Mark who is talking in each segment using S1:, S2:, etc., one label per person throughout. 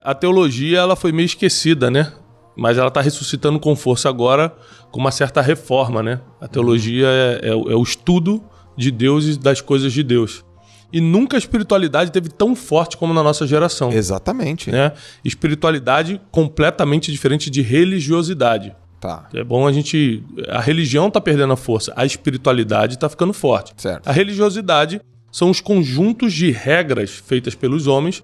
S1: A teologia ela foi meio esquecida, né? Mas ela está ressuscitando com força agora, com uma certa reforma, né? A teologia é o estudo de Deus e das coisas de Deus. E nunca a espiritualidade teve tão forte como na nossa geração.
S2: Exatamente.
S1: Né? Espiritualidade completamente diferente de religiosidade.
S2: Tá.
S1: É bom a religião está perdendo a força, a espiritualidade está ficando forte.
S2: Certo.
S1: A religiosidade são os conjuntos de regras feitas pelos homens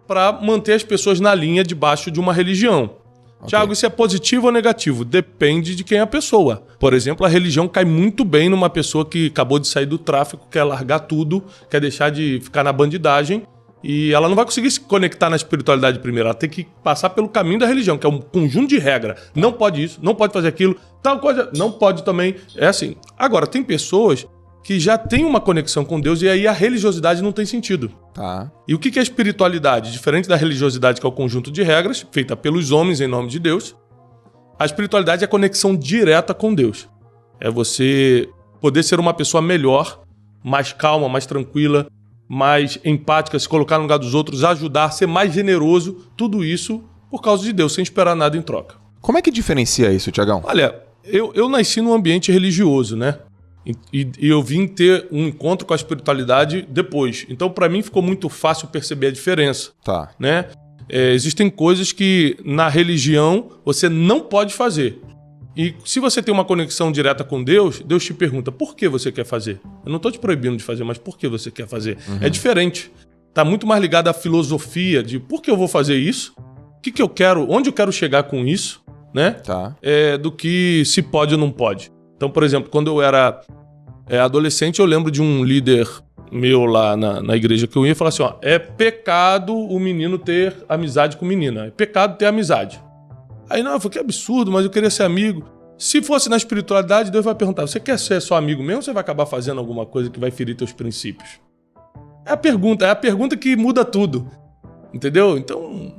S1: para manter as pessoas na linha debaixo de uma religião. Okay. Tiago, isso é positivo ou negativo? Depende de quem é a pessoa. Por exemplo, a religião cai muito bem numa pessoa que acabou de sair do tráfico, quer largar tudo, quer deixar de ficar na bandidagem, e ela não vai conseguir se conectar na espiritualidade primeiro. Ela tem que passar pelo caminho da religião, que é um conjunto de regras. Não pode isso, não pode fazer aquilo, tal coisa, não pode também. É assim. Agora, tem pessoas que já têm uma conexão com Deus e aí a religiosidade não tem sentido.
S2: Tá.
S1: E o que é a espiritualidade? Diferente da religiosidade, que é o conjunto de regras, feita pelos homens em nome de Deus, a espiritualidade é a conexão direta com Deus. É você poder ser uma pessoa melhor, mais calma, mais tranquila, mais empática, se colocar no lugar dos outros, ajudar, ser mais generoso, tudo isso por causa de Deus, sem esperar nada em troca.
S2: Como é que diferencia isso, Tiagão?
S1: Olha, eu nasci num ambiente religioso, né? E eu vim ter um encontro com a espiritualidade depois. Então, para mim, ficou muito fácil perceber a diferença.
S2: Tá.
S1: Né? Existem coisas que na religião você não pode fazer. E se você tem uma conexão direta com Deus, Deus te pergunta por que você quer fazer. Eu não estou te proibindo de fazer, mas por que você quer fazer? Uhum. É diferente. Está muito mais ligado à filosofia de por que eu vou fazer isso, o que eu quero, onde eu quero chegar com isso, né?
S2: Tá.
S1: Do que se pode ou não pode. Então, por exemplo, quando eu era adolescente, eu lembro de um líder meu lá na igreja que eu ia falar assim, ó, é pecado o menino ter amizade com menina, é pecado ter amizade. Aí não, eu falei, que absurdo, mas eu queria ser amigo. Se fosse na espiritualidade, Deus vai perguntar, você quer ser só amigo mesmo ou você vai acabar fazendo alguma coisa que vai ferir teus princípios? É a pergunta que muda tudo. Entendeu? Então,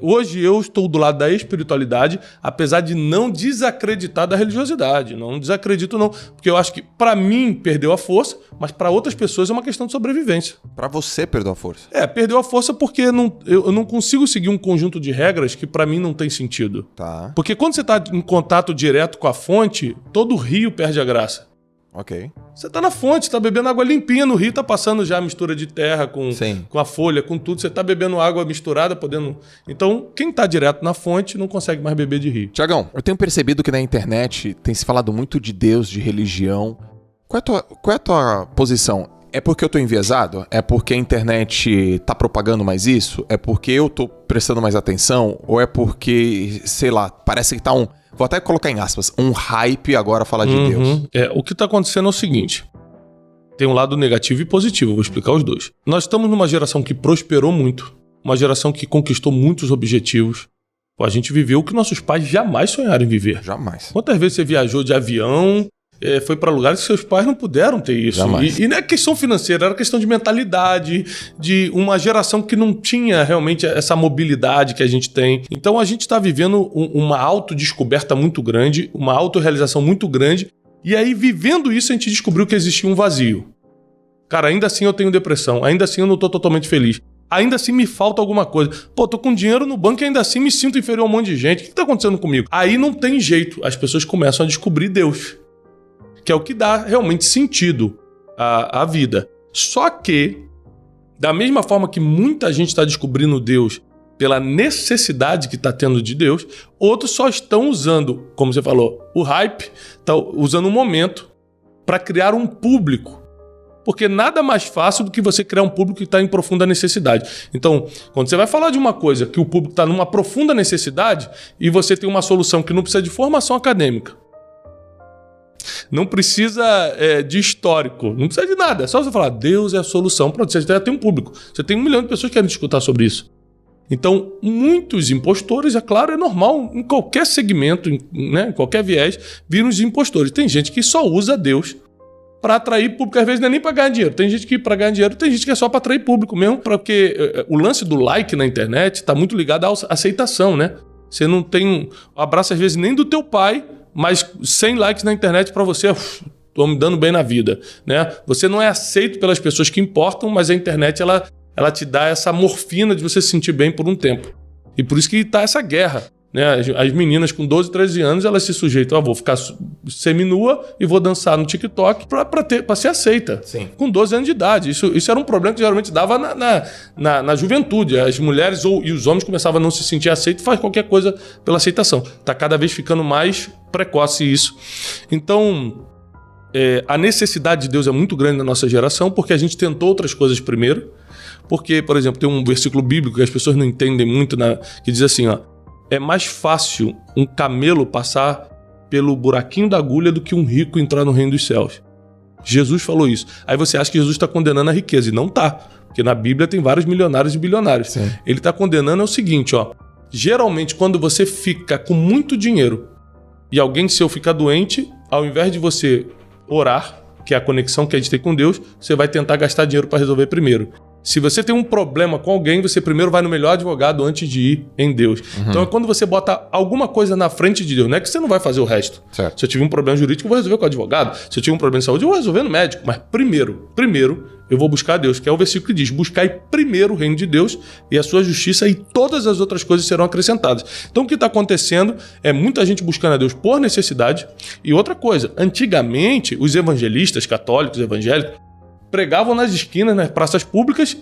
S1: hoje eu estou do lado da espiritualidade, apesar de não desacreditar da religiosidade. Não desacredito, não. Porque eu acho que, para mim, perdeu a força, mas para outras pessoas é uma questão de sobrevivência.
S2: Para você, perdeu a força?
S1: Perdeu a força porque eu não consigo seguir um conjunto de regras que, para mim, não tem sentido.
S2: Tá.
S1: Porque quando você está em contato direto com a fonte, todo rio perde a graça.
S2: Ok.
S1: Você tá na fonte, tá bebendo água limpinha no rio, tá passando já a mistura de terra com a folha, com tudo. Você tá bebendo água misturada, podendo... Então, quem tá direto na fonte não consegue mais beber de rio.
S2: Tiagão, eu tenho percebido que na internet tem se falado muito de Deus, de religião. Qual é a tua posição? É porque eu tô enviesado? É porque a internet tá propagando mais isso? É porque eu tô prestando mais atenção? Ou é porque, sei lá, parece que tá vou até colocar em aspas, um hype agora falar de Deus?
S1: O que tá acontecendo é o seguinte. Tem um lado negativo e positivo, eu vou explicar os dois. Nós estamos numa geração que prosperou muito, uma geração que conquistou muitos objetivos. A gente viveu o que nossos pais jamais sonharam em viver.
S2: Jamais.
S1: Quantas vezes você viajou de avião, foi para lugares que seus pais não puderam ter isso? E não é questão financeira, era questão de mentalidade, de uma geração que não tinha realmente essa mobilidade que a gente tem. Então a gente está vivendo uma autodescoberta muito grande, uma autorrealização muito grande, e aí vivendo isso a gente descobriu que existia um vazio. Cara, ainda assim eu tenho depressão, ainda assim eu não estou totalmente feliz. Ainda assim me falta alguma coisa. Pô, tô com dinheiro no banco e ainda assim me sinto inferior a um monte de gente. O que tá acontecendo comigo? Aí não tem jeito, as pessoas começam a descobrir Deus, que é o que dá realmente sentido à vida. Só que, da mesma forma que muita gente está descobrindo Deus pela necessidade que está tendo de Deus, outros só estão usando, como você falou, o hype, tá usando o momento para criar um público. Porque nada mais fácil do que você criar um público que está em profunda necessidade. Então, quando você vai falar de uma coisa que o público está numa profunda necessidade e você tem uma solução que não precisa de formação acadêmica, não precisa de histórico, não precisa de nada. É só você falar, Deus é a solução. Pronto, você já tem um público. Você tem 1 milhão de pessoas que querem escutar sobre isso. Então, muitos impostores, é claro, é normal, em qualquer segmento, né, em qualquer viés, viram os impostores. Tem gente que só usa Deus para atrair público, às vezes não é nem para ganhar dinheiro. Tem gente que para ganhar dinheiro, tem gente que é só para atrair público mesmo, porque o lance do like na internet está muito ligado à aceitação, né? Você não tem um abraço, às vezes, nem do teu pai, mas 100 likes na internet para você, tô me dando bem na vida, né? Você não é aceito pelas pessoas que importam, mas a internet, ela ela te dá essa morfina de você se sentir bem por um tempo. E por isso que está essa guerra. Né? As meninas com 12, 13 anos, elas se sujeitam, vou ficar seminua e vou dançar no TikTok para ser aceita.
S2: Sim.
S1: Com 12 anos de idade. Isso era um problema que geralmente dava na juventude. As mulheres e os homens começavam a não se sentir aceitos e faz qualquer coisa pela aceitação. Está cada vez ficando mais precoce isso. Então, a necessidade de Deus é muito grande na nossa geração, porque a gente tentou outras coisas primeiro. Porque, por exemplo, tem um versículo bíblico que as pessoas não entendem muito, que diz assim, ó, é mais fácil um camelo passar pelo buraquinho da agulha do que um rico entrar no reino dos céus. Jesus falou isso. Aí você acha que Jesus está condenando a riqueza, e não está. Porque na Bíblia tem vários milionários e bilionários.
S2: Sim.
S1: Ele está condenando o seguinte, ó, geralmente quando você fica com muito dinheiro e alguém seu fica doente, ao invés de você orar, que é a conexão que a gente tem com Deus, você vai tentar gastar dinheiro para resolver primeiro. Se você tem um problema com alguém, você primeiro vai no melhor advogado antes de ir em Deus. Uhum. Então é quando você bota alguma coisa na frente de Deus, não é que você não vai fazer o resto.
S2: Certo.
S1: Se eu tiver um problema jurídico, eu vou resolver com o advogado. Se eu tiver um problema de saúde, eu vou resolver no médico. Mas primeiro, eu vou buscar Deus, que é o versículo que diz, buscai primeiro o reino de Deus e a sua justiça e todas as outras coisas serão acrescentadas. Então o que está acontecendo é muita gente buscando a Deus por necessidade. E outra coisa, antigamente os evangelistas católicos, evangélicos, pregavam nas esquinas, nas praças públicas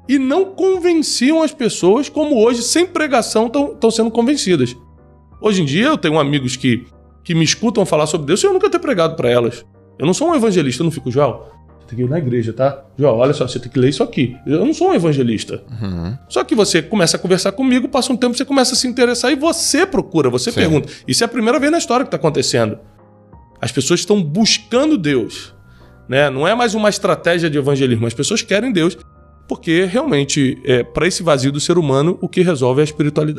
S1: e não convenciam as pessoas como hoje, sem pregação, estão sendo convencidas. Hoje em dia eu tenho amigos que me escutam falar sobre Deus sem eu nunca ter pregado para elas. Eu não sou um evangelista, eu não fico, Joel, você tem que ir na igreja, tá? Joel, olha só, você tem que ler isso aqui. Eu não sou um evangelista.
S2: Uhum.
S1: Só que você começa a conversar comigo, passa um tempo, você começa a se interessar e você procura, você
S2: Sim.
S1: pergunta. Isso é a primeira vez na história que está acontecendo. As pessoas estão buscando Deus. Né? Não é mais uma estratégia de evangelismo. As pessoas querem Deus porque realmente, para esse vazio do ser humano, o que resolve é a espiritualidade.